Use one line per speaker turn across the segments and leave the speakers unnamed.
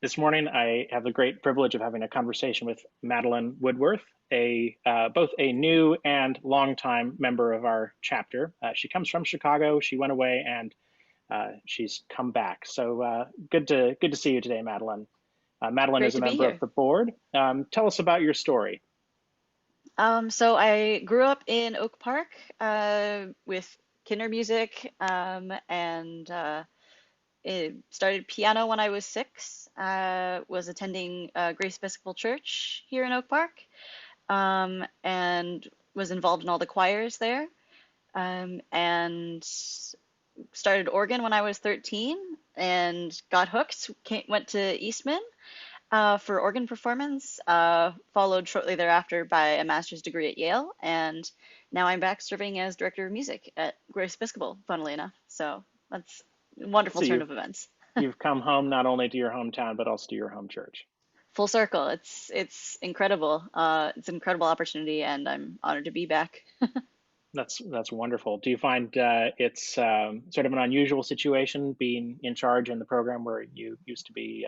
This morning, I have the great privilege of having a conversation with Madeleine Woodworth, both a new and longtime member of our chapter. She comes from Chicago. She went away and she's come back. So good to see you today, Madeleine. Madeleine
Great
is a
to be
member of
here.
the board. Tell us about your story.
So I grew up in Oak Park with kinder music and started piano when I was 6. Was attending Grace Episcopal Church here in Oak Park and was involved in all the choirs there. And started organ when I was 13 and got hooked. Went to Eastman for organ performance, followed shortly thereafter by a master's degree at Yale, and now I'm back serving as director of music at Grace Episcopal, funnily enough. So that's a wonderful
So
turn
you've
of events.
you've come home not only to your hometown but also to your home church.
Full circle. It's incredible. It's an incredible opportunity, and I'm honored to be back.
That's wonderful. Do you find it's sort of an unusual situation being in charge in the program where you used to be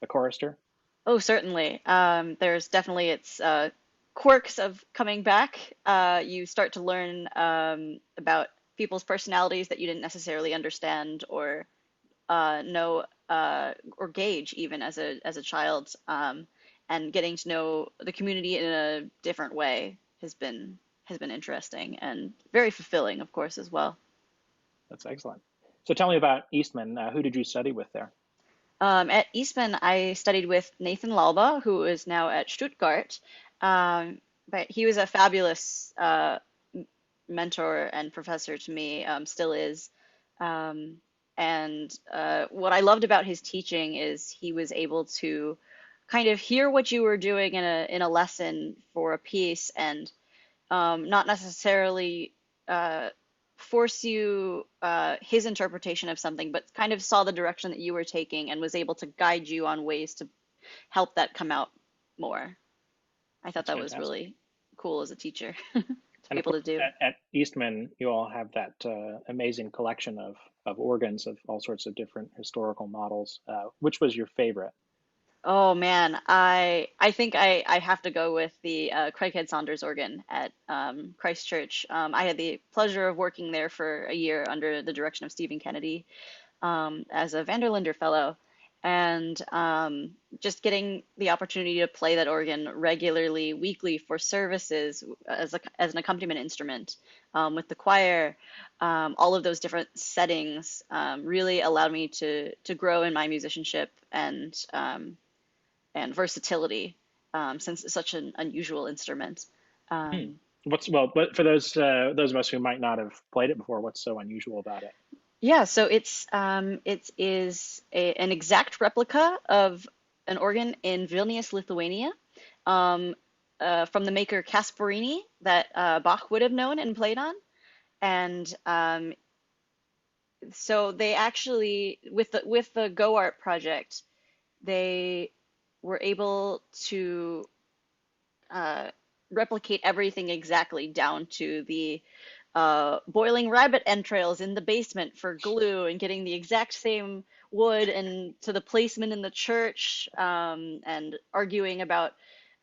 a chorister?
Oh, certainly. There's definitely its quirks of coming back. You start to learn about people's personalities that you didn't necessarily understand or know or gauge even as a child, and getting to know the community in a different way has been interesting and very fulfilling, of course, as well.
That's excellent. So tell me about Eastman. Who did you study with there?
At Eastman, I studied with Nathan Lalba, who is now at Stuttgart. Um, but he was a fabulous mentor and professor to me, still is. Um, and what I loved about his teaching is he was able to kind of hear what you were doing in a lesson for a piece and not necessarily force you his interpretation of something, but kind of saw the direction that you were taking and was able to guide you on ways to help that come out more. I thought
That's
that was
fantastic.
really cool as a teacher to
And
be
of
able
course,
to do.
at Eastman, you all have that amazing collection of organs of all sorts of different historical models. Which was your favorite?
Oh man, I think I have to go with the Craighead Saunders organ at Christ Church. I had the pleasure of working there for a year under the direction of Stephen Kennedy, as a Vanderlinder Fellow, and just getting the opportunity to play that organ regularly, weekly for services as an accompaniment instrument with the choir, all of those different settings really allowed me to grow in my musicianship and versatility, since it's such an unusual instrument.
Hmm.
Um,
But for those of us who might not have played it before, what's so unusual about it?
Yeah, so it is an exact replica of an organ in Vilnius, Lithuania, um, from the maker Kasparini that Bach would have known and played on. And so they actually, with the Go Art project, they were able to uh, replicate everything exactly down to the boiling rabbit entrails in the basement for glue and getting the exact same wood and to the placement in the church, and arguing about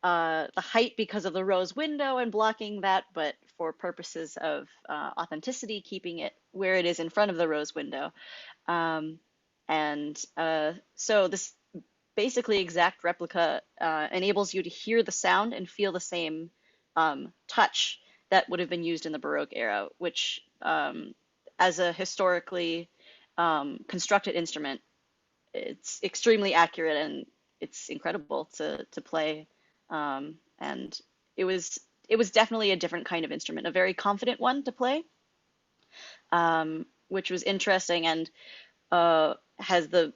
the height because of the rose window and blocking that, but for purposes of authenticity, keeping it where it is in front of the rose window. Um, and so this basically exact replica enables you to hear the sound and feel the same touch that would have been used in the Baroque era, which, as a historically constructed instrument, it's extremely accurate and it's incredible to play. And it was definitely a different kind of instrument, a very confident one to play, which was interesting and has the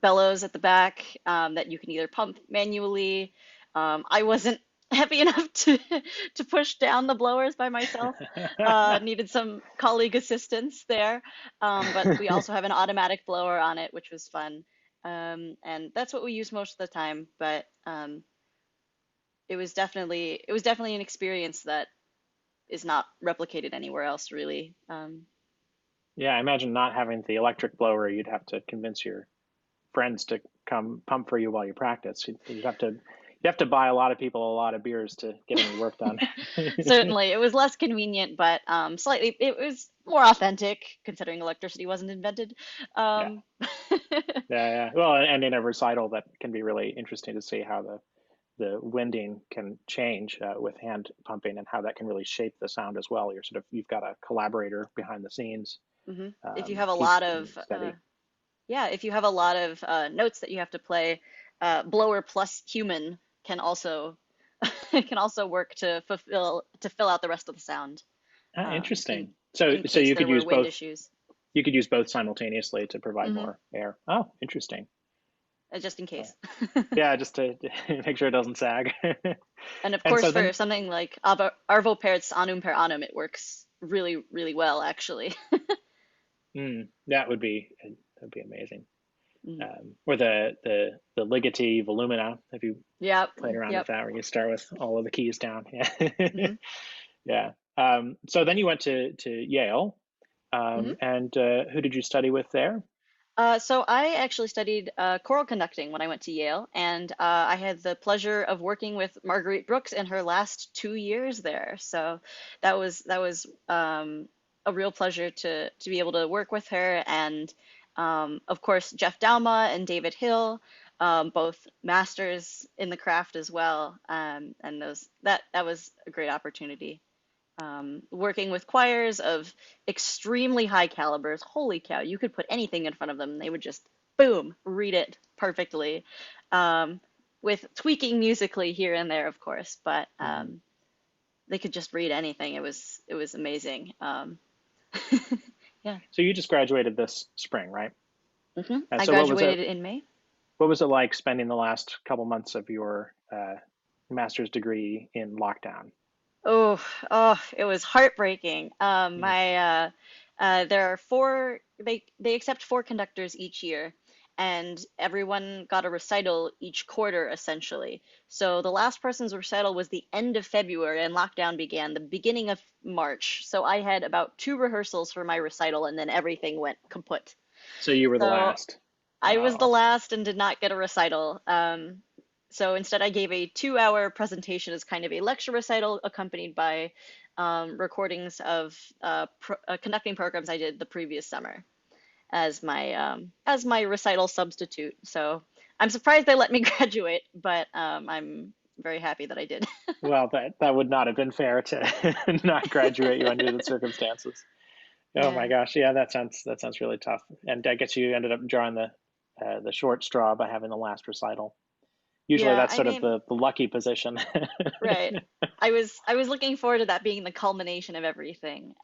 bellows at the back, that you can either pump manually. I wasn't heavy enough to push down the blowers by myself. Needed some colleague assistance there. But we also have an automatic blower on it, which was fun. And that's what we use most of the time. But it was definitely an experience that is not replicated anywhere else, really.
Yeah, I imagine not having the electric blower, you'd have to convince your friends to come pump for you while you practice. You have to buy a lot of people a lot of beers to get any work done.
Certainly, it was less convenient, but slightly it was more authentic considering electricity wasn't invented.
Yeah,
Um,
yeah, yeah. Well, and in a recital, that can be really interesting to see how the winding can change with hand pumping, and how that can really shape the sound as well. You've got a collaborator behind the scenes,
if you have a lot
keeping
of
it steady.
yeah, if you have a lot of notes that you have to play, blower plus human can also can also work to fill out the rest of the sound,
Interesting.
in
So
case
you
there
could
were
use
wind
both.
issues.
You could use both simultaneously to provide
hmm
more air. Oh, interesting.
Just in
Oh,
case.
yeah, just to make sure it doesn't sag.
And of
And
course,
so
for
then,
something like Arvo Pärd's Annum per annum, it works really, really well, actually.
that would be amazing.
Mhm.
Or the Ligeti Volumina. Have you
Yep,
played around with
yep.
that, where you start with all of the keys down? Yeah,
hmm
yeah. So then you went to Yale,
hmm
and who did you study with there?
So I actually studied choral conducting when I went to Yale, and I had the pleasure of working with Marguerite Brooks in her last 2 years there. So that was a real pleasure to be able to work with her, and of course Jeff Dauma and David Hill, both masters in the craft as well, and that was a great opportunity. Working with choirs of extremely high calibers. Holy cow, you could put anything in front of them, and they would just, boom, read it perfectly. Um, with tweaking musically here and there, of course, but
Mhm.
they could just read anything. It was amazing. Yeah.
So you just graduated this spring, right? And
I
so
graduated in May.
what was it like spending the last couple months of your master's degree in lockdown?
Oh, it was heartbreaking.
Mm.
There are they accept four conductors each year, and everyone got a recital each quarter essentially. So the last person's recital was the end of February, and lockdown began the beginning of March. So I had about two rehearsals for my recital, and then everything went kaput.
So you were the
So
last.
I was the
Oh.
last and did not get a recital. So instead, I gave a 2 hour presentation as kind of a lecture recital accompanied by recordings of conducting programs I did the previous summer as my recital substitute. So I'm surprised they let me graduate, but I'm very happy that I did.
Well, that would not have been fair to not graduate you under the circumstances. Oh my
Yeah.
gosh, yeah, that sounds really tough. And I guess you ended up drawing the short straw by having the last recital. Usually
Yeah,
that's
I
sort of
mean,
the lucky position.
right. I was looking forward to that being the culmination of everything.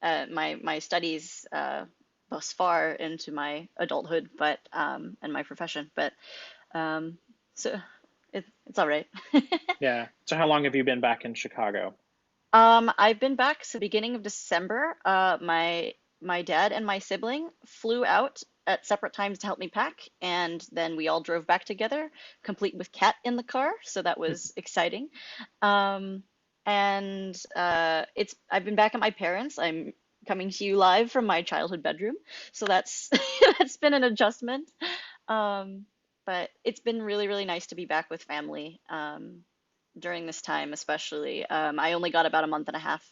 My studies thus far into my adulthood, but and my profession, but um, so it's all right.
Yeah. So how long have you been back in Chicago?
I've been back since the beginning of December. My dad and my sibling flew out at separate times to help me pack, and then we all drove back together, complete with Cat in the car. So that was exciting. Um, and it's I've been back at my parents'. I'm coming to you live from my childhood bedroom, so that's that's been an adjustment. Um, but it's been really, really nice to be back with family. During this time, especially. I only got about a month and a half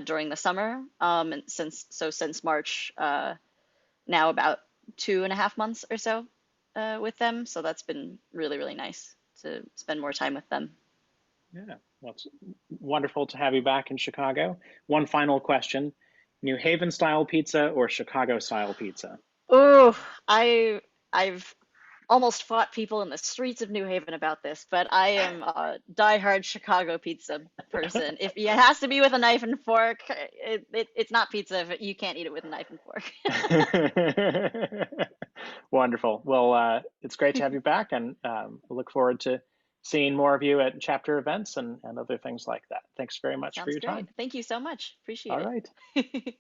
during the summer, and since March, now about 2.5 months or so with them. So that's been really, really nice to spend more time with them.
Yeah. Well, it's wonderful to have you back in Chicago. One final question. New Haven style pizza or Chicago style pizza?
Oh, I've almost fought people in the streets of New Haven about this, but I am a diehard Chicago pizza person. If it has to be with a knife and fork, it's not pizza if you can't eat it with a knife and fork.
Wonderful. Well, it's great to have you back, and I look forward to seeing more of you at chapter events and other things like that. Thanks very
That
much for
sounds
your
great.
time.
Thank you so much. Appreciate
All right.
it.